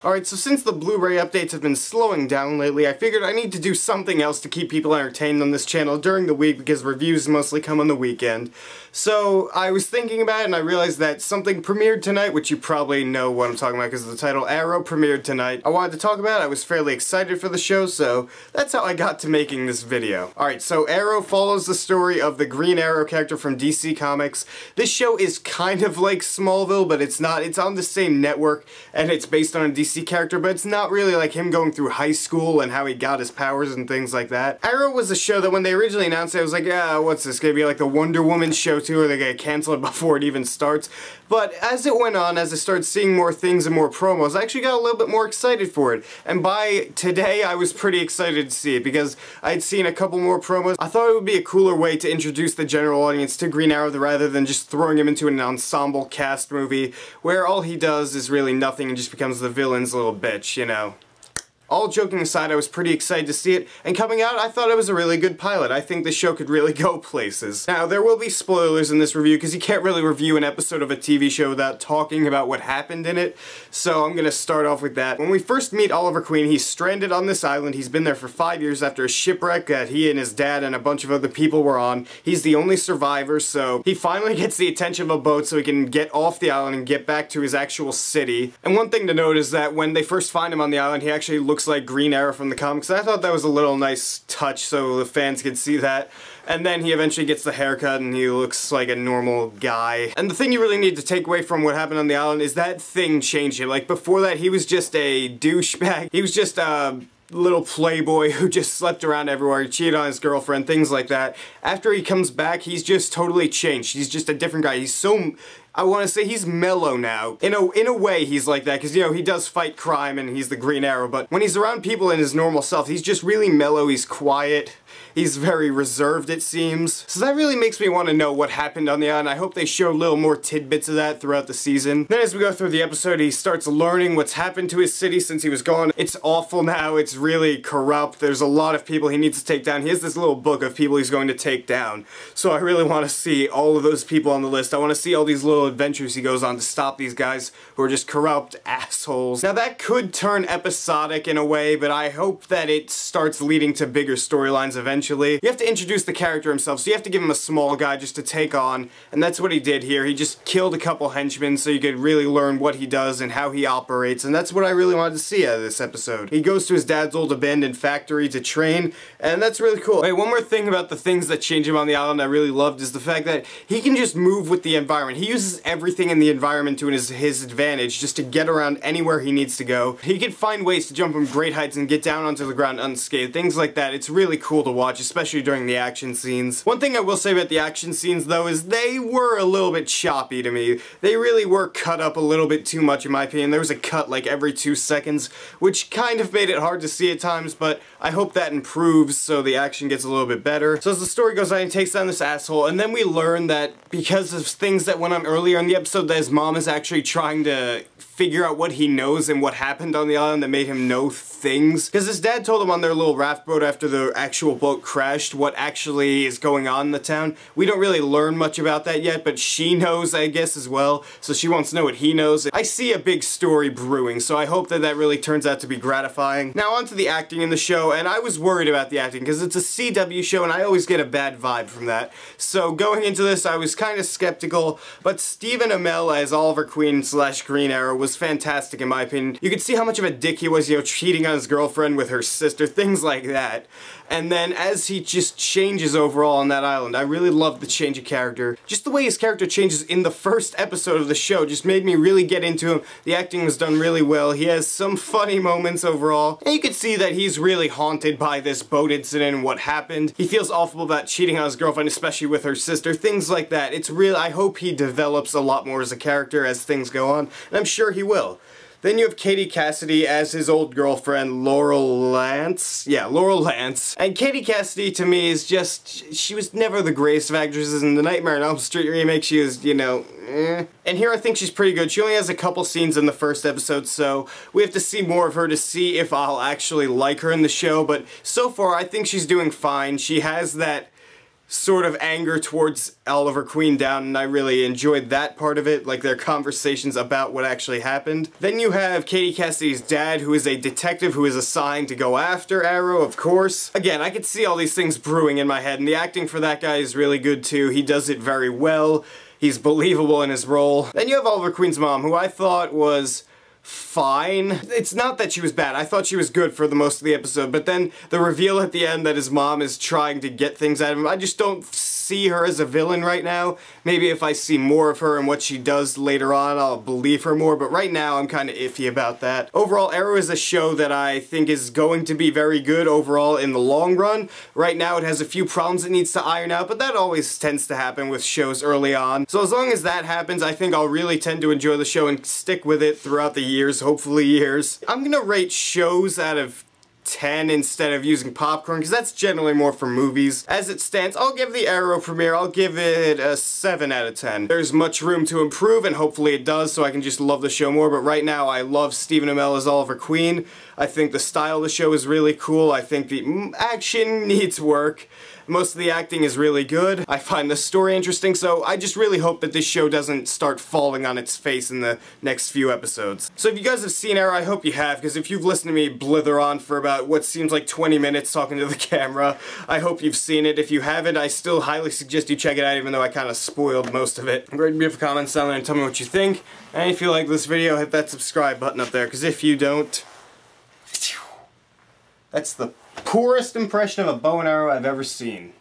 Alright, so since the Blu-ray updates have been slowing down lately, I figured I need to do something else to keep people entertained on this channel during the week because reviews mostly come on the weekend. So I was thinking about it and I realized that something premiered tonight, which you probably know what I'm talking about because of the title. Arrow premiered tonight. I wanted to talk about it. I was fairly excited for the show, so that's how I got to making this video. Alright, so Arrow follows the story of the Green Arrow character from DC Comics. This show is kind of like Smallville, but it's not. It's on the same network and it's based on a DC character, but it's not really like him going through high school and how he got his powers and things like that. Arrow was a show that when they originally announced it, I was like, yeah, what's this, gonna be like the Wonder Woman show too, or they're gonna cancel it before it even starts? But as it went on, as I started seeing more things and more promos, I actually got a little bit more excited for it. And by today, I was pretty excited to see it because I had seen a couple more promos. I thought it would be a cooler way to introduce the general audience to Green Arrow rather than just throwing him into an ensemble cast movie where all he does is really nothing and just becomes the villain's little bitch, you know. All joking aside, I was pretty excited to see it, and coming out, I thought it was a really good pilot. I think the show could really go places. Now, there will be spoilers in this review, because you can't really review an episode of a TV show without talking about what happened in it, so I'm gonna start off with that. When we first meet Oliver Queen, he's stranded on this island. He's been there for 5 years after a shipwreck that he and his dad and a bunch of other people were on. He's the only survivor, so he finally gets the attention of a boat so he can get off the island and get back to his actual city. And one thing to note is that when they first find him on the island, he actually looks like Green Arrow from the comics. I thought that was a little nice touch so the fans could see that. And then he eventually gets the haircut and he looks like a normal guy. And the thing you really need to take away from what happened on the island is that thing changed him. Like before that, he was just a douchebag. He was just a little playboy who just slept around everywhere, he cheated on his girlfriend, things like that. After he comes back, he's just totally changed. He's just a different guy. He's so, I want to say he's mellow now. In a way he's like that, because you know, he does fight crime and he's the Green Arrow, but when he's around people in his normal self, he's just really mellow, he's quiet. He's very reserved, it seems. So that really makes me want to know what happened on the island. I hope they show a little more tidbits of that throughout the season. Then as we go through the episode, he starts learning what's happened to his city since he was gone. It's awful now, it's really corrupt. There's a lot of people he needs to take down. He has this little book of people he's going to take down. So I really want to see all of those people on the list. I want to see all these little adventures he goes on to stop these guys who are just corrupt assholes. Now that could turn episodic in a way, but I hope that it starts leading to bigger storylines eventually. You have to introduce the character himself, so you have to give him a small guy just to take on, and that's what he did here. He just killed a couple henchmen so you could really learn what he does and how he operates, and that's what I really wanted to see out of this episode. He goes to his dad's old abandoned factory to train, and that's really cool. Wait, one more thing about the things that change him on the island I really loved is the fact that he can just move with the environment. He uses everything in the environment to his advantage just to get around anywhere he needs to go. He can find ways to jump from great heights and get down onto the ground unscathed, things like that. It's really cool to watch, especially during the action scenes. One thing I will say about the action scenes though is they were a little bit choppy to me. They really were cut up a little bit too much in my opinion. There was a cut like every 2 seconds, which kind of made it hard to see at times, but I hope that improves so the action gets a little bit better. So as the story goes on, he takes down this asshole, and then we learn that because of things that went on earlier in the episode, that his mom is actually trying to figure out what he knows and what happened on the island that made him know things. Because his dad told him on their little raft boat after the actual boat crashed what actually is going on in the town. We don't really learn much about that yet, but she knows, I guess, as well. So she wants to know what he knows. I see a big story brewing, so I hope that that really turns out to be gratifying. Now on to the acting in the show, and I was worried about the acting because it's a CW show and I always get a bad vibe from that. So going into this, I was kind of skeptical, but Stephen Amell as Oliver Queen / Green Arrow was fantastic in my opinion. You could see how much of a dick he was, you know, cheating on his girlfriend with her sister, things like that. And then as he just changes overall on that island, I really loved the change of character. Just the way his character changes in the first episode of the show just made me really get into him. The acting was done really well. He has some funny moments overall. And you can see that he's really haunted by this boat incident and what happened. He feels awful about cheating on his girlfriend, especially with her sister, things like that. It's real. I hope he develops a lot more as a character as things go on, and I'm sure he will. Then you have Katie Cassidy as his old girlfriend, Laurel Lance. Yeah, Laurel Lance. And Katie Cassidy, to me, is just, she was never the greatest of actresses. In the Nightmare on Elm Street remake, she was, you know, eh. And here I think she's pretty good. She only has a couple scenes in the first episode, so we have to see more of her to see if I'll actually like her in the show. But so far, I think she's doing fine. She has that sort of anger towards Oliver Queen down, and I really enjoyed that part of it, like their conversations about what actually happened. Then you have Katie Cassidy's dad, who is a detective who is assigned to go after Arrow, of course. Again, I could see all these things brewing in my head, and the acting for that guy is really good too. He does it very well. He's believable in his role. Then you have Oliver Queen's mom, who I thought was fine. It's not that she was bad. I thought she was good for the most of the episode, but then the reveal at the end that his mom is trying to get things out of him, I just don't see her as a villain right now. Maybe if I see more of her and what she does later on, I'll believe her more, but right now I'm kind of iffy about that. Overall, Arrow is a show that I think is going to be very good overall in the long run. Right now it has a few problems it needs to iron out, but that always tends to happen with shows early on. So as long as that happens, I think I'll really tend to enjoy the show and stick with it throughout the years, hopefully years. I'm gonna rate shows out of 10 instead of using popcorn, because that's generally more for movies. As it stands, I'll give the Arrow premiere, I'll give it a 7 out of 10. There's much room to improve, and hopefully it does, so I can just love the show more, but right now I love Stephen Amell as Oliver Queen. I think the style of the show is really cool. I think the action needs work. Most of the acting is really good. I find the story interesting, so I just really hope that this show doesn't start falling on its face in the next few episodes. So if you guys have seen Arrow, I hope you have, because if you've listened to me blither on for about what seems like 20 minutes talking to the camera, I hope you've seen it. If you haven't, I still highly suggest you check it out, even though I kind of spoiled most of it. Go ahead and leave a comment down there and tell me what you think. And if you like this video, hit that subscribe button up there, because if you don't, that's the poorest impression of a bow and arrow I've ever seen.